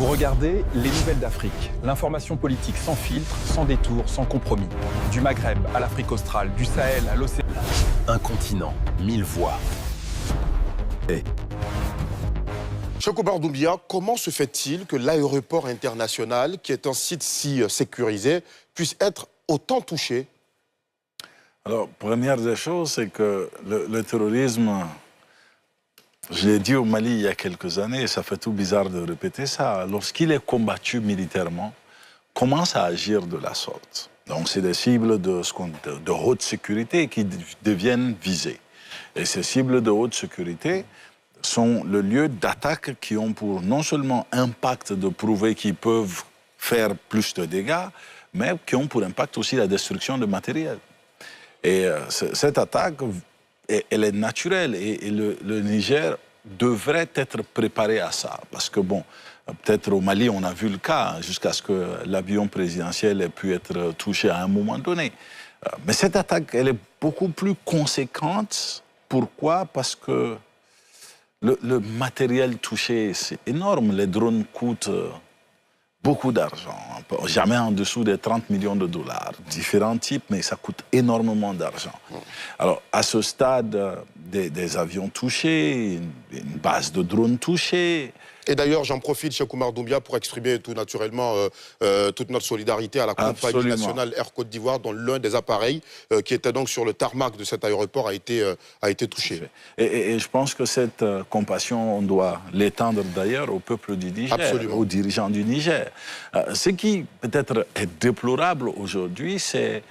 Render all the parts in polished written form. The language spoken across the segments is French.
Vous regardez les nouvelles d'Afrique, l'information politique sans filtre, sans détour, sans compromis. Du Maghreb à l'Afrique australe, du Sahel à l'océan. Un continent, 1000 voix. Cheikh Oumar Doumbia, comment se fait-il que l'aéroport international, qui est un site si sécurisé, puisse être autant touché? Alors, première des choses, c'est que le terrorisme, je l'ai dit au Mali il y a quelques années, et ça fait tout bizarre de répéter ça, lorsqu'il est combattu militairement, commence à agir de la sorte. Donc, c'est des cibles de haute sécurité qui deviennent visées. Et ces cibles de haute sécurité sont le lieu d'attaque qui ont pour non seulement impact de prouver qu'ils peuvent faire plus de dégâts, mais qui ont pour impact aussi la destruction de matériel. Et cette attaque, elle est naturelle et le Niger devrait être préparé à ça. Parce que, bon, peut-être au Mali, on a vu le cas, jusqu'à ce que l'avion présidentiel ait pu être touché à un moment donné. Mais cette attaque, elle est beaucoup plus conséquente. Pourquoi? Parce que le matériel touché, c'est énorme. Les drones coûtent beaucoup d'argent, jamais en dessous des 30 millions de dollars. Différents types, mais ça coûte énormément d'argent. Alors, à ce stade, des avions touchés, une base de drones touchée. Et d'ailleurs, j'en profite, Cheikh Oumar Doumbia, pour exprimer tout naturellement toute notre solidarité à la compagnie nationale Air Côte d'Ivoire, dont l'un des appareils qui était donc sur le tarmac de cet aéroport a été touché. Et je pense que cette compassion, on doit l'étendre d'ailleurs au peuple du Niger, aux dirigeants du Niger. Ce qui peut-être est déplorable aujourd'hui, c'est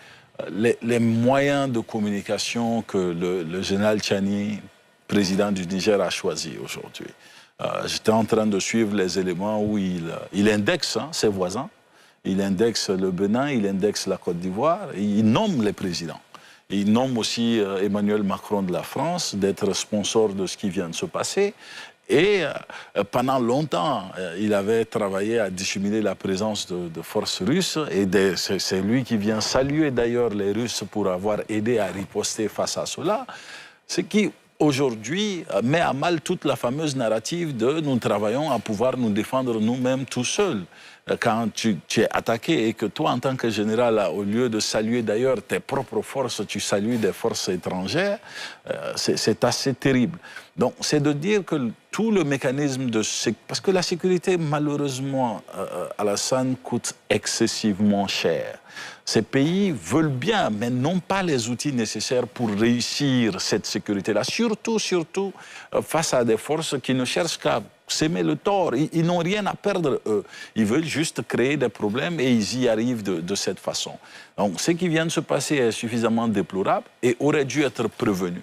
les moyens de communication que le général Tchani, président du Niger, a choisi aujourd'hui. J'étais en train de suivre les éléments où il indexe ses voisins, il indexe le Bénin, il indexe la Côte d'Ivoire, il nomme les présidents. Il nomme aussi Emmanuel Macron de la France d'être sponsor de ce qui vient de se passer. Et pendant longtemps, il avait travaillé à dissimuler la présence de forces russes. Et c'est lui qui vient saluer d'ailleurs les Russes pour avoir aidé à riposter face à cela. Ce qui aujourd'hui met à mal toute la fameuse narrative de nous travaillons à pouvoir nous défendre nous-mêmes tout seuls. Quand tu es attaqué et que toi, en tant que général, au lieu de saluer d'ailleurs tes propres forces, tu salues des forces étrangères, c'est assez terrible. Donc, c'est de dire que tout le mécanisme de sécurité... Parce que la sécurité, malheureusement, Alassane, coûte excessivement cher. Ces pays veulent bien, mais n'ont pas les outils nécessaires pour réussir cette sécurité-là. Surtout face à des forces qui ne cherchent qu'à s'aimer le tort. Ils n'ont rien à perdre, eux. Ils veulent juste créer des problèmes et ils y arrivent de cette façon. Donc, ce qui vient de se passer est suffisamment déplorable et aurait dû être prévenu.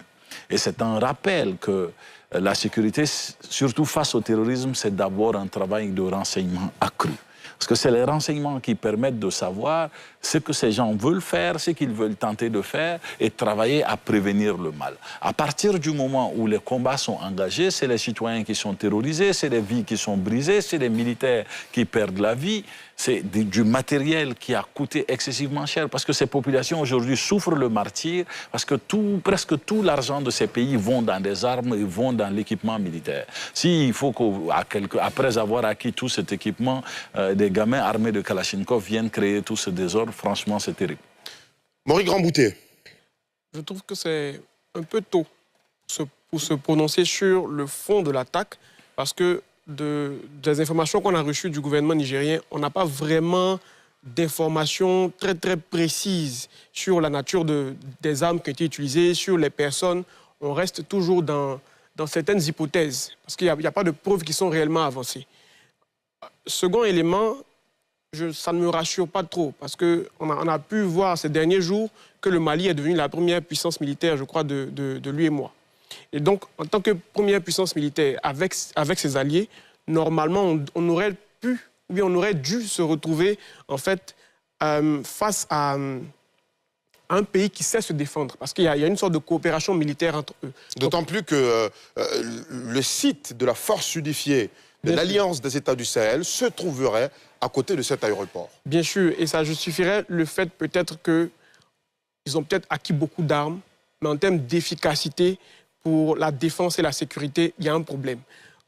Et c'est un rappel que la sécurité, surtout face au terrorisme, c'est d'abord un travail de renseignement accru. Parce que c'est les renseignements qui permettent de savoir ce que ces gens veulent faire, ce qu'ils veulent tenter de faire et travailler à prévenir le mal. À partir du moment où les combats sont engagés, c'est les citoyens qui sont terrorisés, c'est les vies qui sont brisées, c'est les militaires qui perdent la vie, c'est du matériel qui a coûté excessivement cher parce que ces populations aujourd'hui souffrent le martyre parce que presque tout l'argent de ces pays vont dans des armes et vont dans l'équipement militaire. S'il faut qu'après avoir acquis tout cet équipement, des gamins armés de Kalachnikov viennent créer tout ce désordre, franchement, c'est terrible. Maurice Grandbouté. Je trouve que c'est un peu tôt pour se prononcer sur le fond de l'attaque parce que des informations qu'on a reçues du gouvernement nigérien, on n'a pas vraiment d'informations très précises sur la nature des armes qui ont été utilisées, sur les personnes. On reste toujours dans certaines hypothèses parce qu'il n'y a pas de preuves qui sont réellement avancées. Second élément, ça ne me rassure pas trop parce qu'on a pu voir ces derniers jours que le Mali est devenu la première puissance militaire, je crois, de l'UEMOA. Et donc, en tant que première puissance militaire avec ses alliés, normalement, on aurait pu, ou bien on aurait dû se retrouver, en fait, face à un pays qui sait se défendre. Parce qu'il y a une sorte de coopération militaire entre eux. D'autant plus que le site de la force unifiée de l'Alliance des États du Sahel se trouverait à côté de cet aéroport. Bien sûr, et ça justifierait le fait peut-être qu'ils ont peut-être acquis beaucoup d'armes, mais en termes d'efficacité, pour la défense et la sécurité, il y a un problème.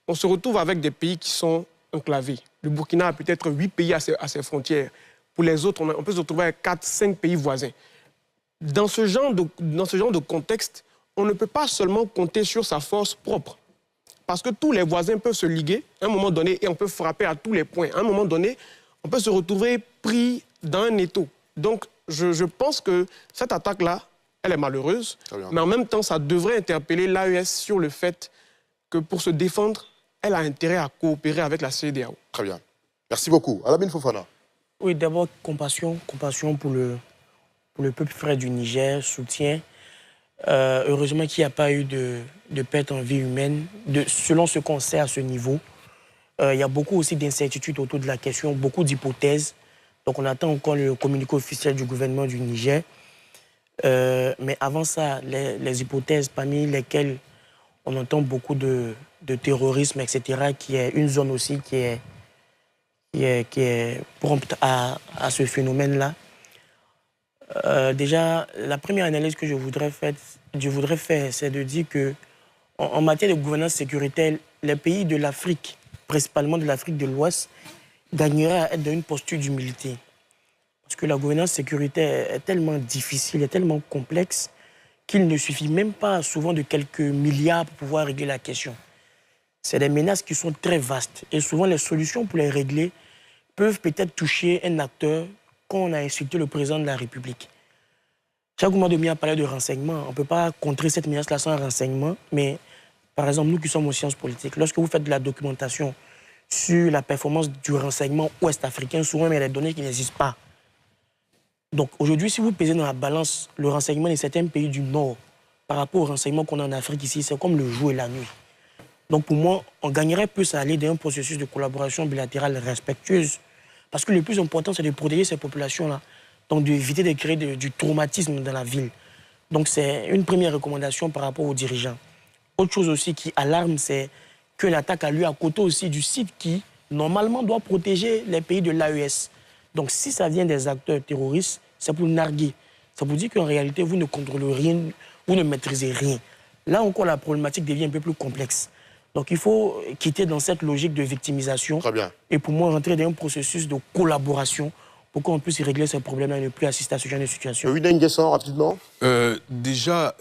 On se retrouve avec des pays qui sont enclavé. Le Burkina a peut-être 8 pays à ses frontières. Pour les autres, on peut se retrouver avec 4-5 pays voisins. Dans ce genre de contexte, on ne peut pas seulement compter sur sa force propre. Parce que tous les voisins peuvent se liguer à un moment donné et on peut frapper à tous les points. À un moment donné, on peut se retrouver pris dans un étau. Donc, je pense que cette attaque-là, elle est malheureuse. Mais en même temps, ça devrait interpeller l'AES sur le fait que pour se défendre, elle a intérêt à coopérer avec la CEDEAO. Très bien. Merci beaucoup. Alamine Fofana. Oui, d'abord, compassion pour le peuple frère du Niger, soutien. Heureusement qu'il n'y a pas eu de perte en vie humaine. Selon ce qu'on sait à ce niveau, il y a beaucoup aussi d'incertitudes autour de la question, beaucoup d'hypothèses. Donc on attend encore le communiqué officiel du gouvernement du Niger. Mais avant ça, les hypothèses parmi lesquelles on entend beaucoup de terrorisme, etc., qui est une zone aussi qui est prompte à ce phénomène-là. Déjà, la première analyse que je voudrais faire, c'est de dire que en matière de gouvernance sécuritaire, les pays de l'Afrique, principalement de l'Afrique de l'Ouest, gagneraient à être dans une posture d'humilité. Parce que la gouvernance sécuritaire est tellement difficile, est tellement complexe, qu'il ne suffit même pas souvent de quelques milliards pour pouvoir régler la question. C'est des menaces qui sont très vastes. Et souvent, les solutions pour les régler peuvent peut-être toucher un acteur quand on a insulté le président de la République. Chaque moment a parlé de renseignement. On ne peut pas contrer cette menace-là sans renseignement. Mais, par exemple, nous qui sommes aux sciences politiques, lorsque vous faites de la documentation sur la performance du renseignement ouest-africain, souvent, il y a des données qui n'existent pas. Donc, aujourd'hui, si vous pesez dans la balance le renseignement de certains pays du Nord par rapport au renseignement qu'on a en Afrique ici, c'est comme le jour et la nuit. Donc, pour moi, on gagnerait plus à aller dans un processus de collaboration bilatérale respectueuse. Parce que le plus important, c'est de protéger ces populations-là. Donc, d'éviter de créer du traumatisme dans la ville. Donc, c'est une première recommandation par rapport aux dirigeants. Autre chose aussi qui alarme, c'est que l'attaque a lieu à côté aussi du site qui, normalement, doit protéger les pays de l'AES. Donc, si ça vient des acteurs terroristes, c'est pour narguer. Ça vous dit qu'en réalité, vous ne contrôlez rien, vous ne maîtrisez rien. Là encore, la problématique devient un peu plus complexe. Donc, il faut quitter dans cette logique de victimisation. Très bien. Et pour moi, rentrer dans un processus de collaboration pour qu'on puisse régler ces problèmes-là et ne plus assister à ce genre de situation. Oui, Nguessan, rapidement. Déjà,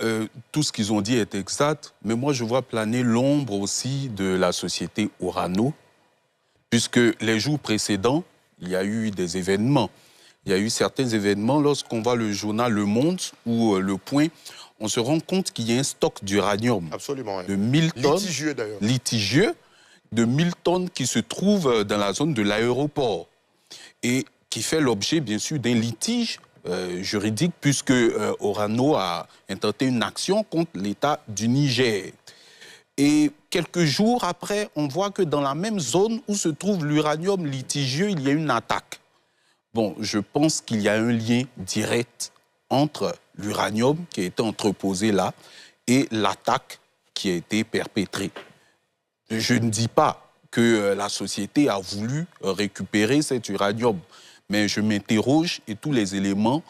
tout ce qu'ils ont dit est exact, mais moi, je vois planer l'ombre aussi de la société Orano, puisque les jours précédents, il y a eu des événements. Il y a eu certains événements, lorsqu'on voit le journal Le Monde ou Le Point, on se rend compte qu'il y a un stock d'uranium de 1000 tonnes, litigieux d'ailleurs, litigieux, de 1000 tonnes qui se trouvent dans la zone de l'aéroport et qui fait l'objet, bien sûr, d'un litige juridique puisque Orano a intenté une action contre l'État du Niger. Et quelques jours après, on voit que dans la même zone où se trouve l'uranium litigieux, il y a une attaque. Bon, je pense qu'il y a un lien direct entre l'uranium qui a été entreposé là et l'attaque qui a été perpétrée. Je ne dis pas que la société a voulu récupérer cet uranium, mais je m'interroge et tous les éléments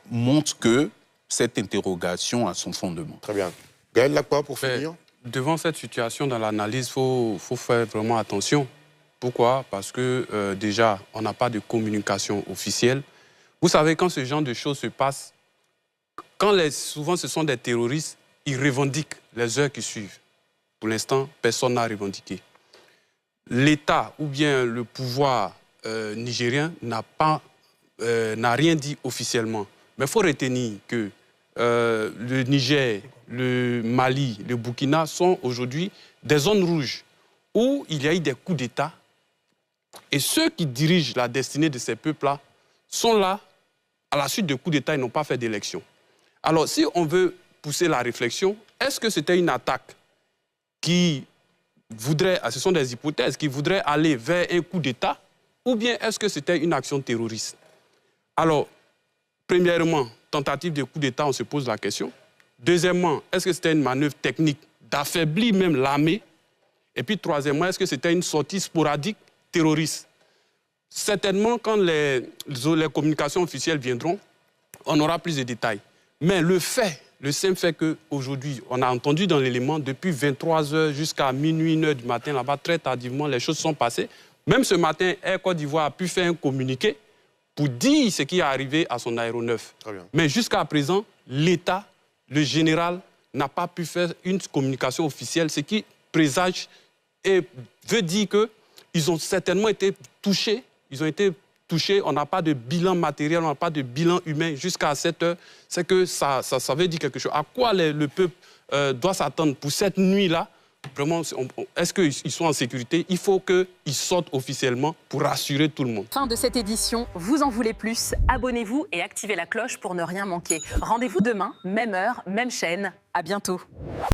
montrent que cette interrogation a son fondement. Très bien. Gaël Lacroix, pour finir. Devant cette situation, dans l'analyse, il faut faire vraiment attention. Pourquoi? Parce que déjà, on n'a pas de communication officielle. Vous savez, quand ce genre de choses se passe, souvent ce sont des terroristes, ils revendiquent les heures qui suivent. Pour l'instant, personne n'a revendiqué. L'État ou bien le pouvoir nigérien n'a rien dit officiellement. Mais il faut retenir que le Niger, le Mali, le Burkina sont aujourd'hui des zones rouges où il y a eu des coups d'État. Et ceux qui dirigent la destinée de ces peuples-là sont là, à la suite de coups d'État, ils n'ont pas fait d'élection. Alors, si on veut pousser la réflexion, est-ce que c'était une attaque qui voudrait, ce sont des hypothèses, qui voudrait aller vers un coup d'État, ou bien est-ce que c'était une action terroriste? Alors, premièrement, tentative de coup d'État, on se pose la question. Deuxièmement, est-ce que c'était une manœuvre technique d'affaiblir même l'armée? Et puis, troisièmement, est-ce que c'était une sortie sporadique terroriste? Certainement, quand les communications officielles viendront, on aura plus de détails. Mais le fait le simple fait qu'aujourd'hui, on a entendu dans l'élément, depuis 23h jusqu'à minuit, 1h du matin, là-bas, très tardivement, les choses sont passées. Même ce matin, Air Côte d'Ivoire a pu faire un communiqué pour dire ce qui est arrivé à son aéronef. Mais jusqu'à présent, l'État, le général, n'a pas pu faire une communication officielle, ce qui présage et veut dire qu'ils ont certainement été touchés. Ils ont été touchés, on n'a pas de bilan matériel, on n'a pas de bilan humain jusqu'à cette heure. C'est que ça veut dire quelque chose. À quoi le peuple doit s'attendre pour cette nuit-là? Vraiment, est-ce qu'ils sont en sécurité? Il faut qu'ils sortent officiellement pour rassurer tout le monde. Fin de cette édition, vous en voulez plus? Abonnez-vous et activez la cloche pour ne rien manquer. Rendez-vous demain, même heure, même chaîne. À bientôt.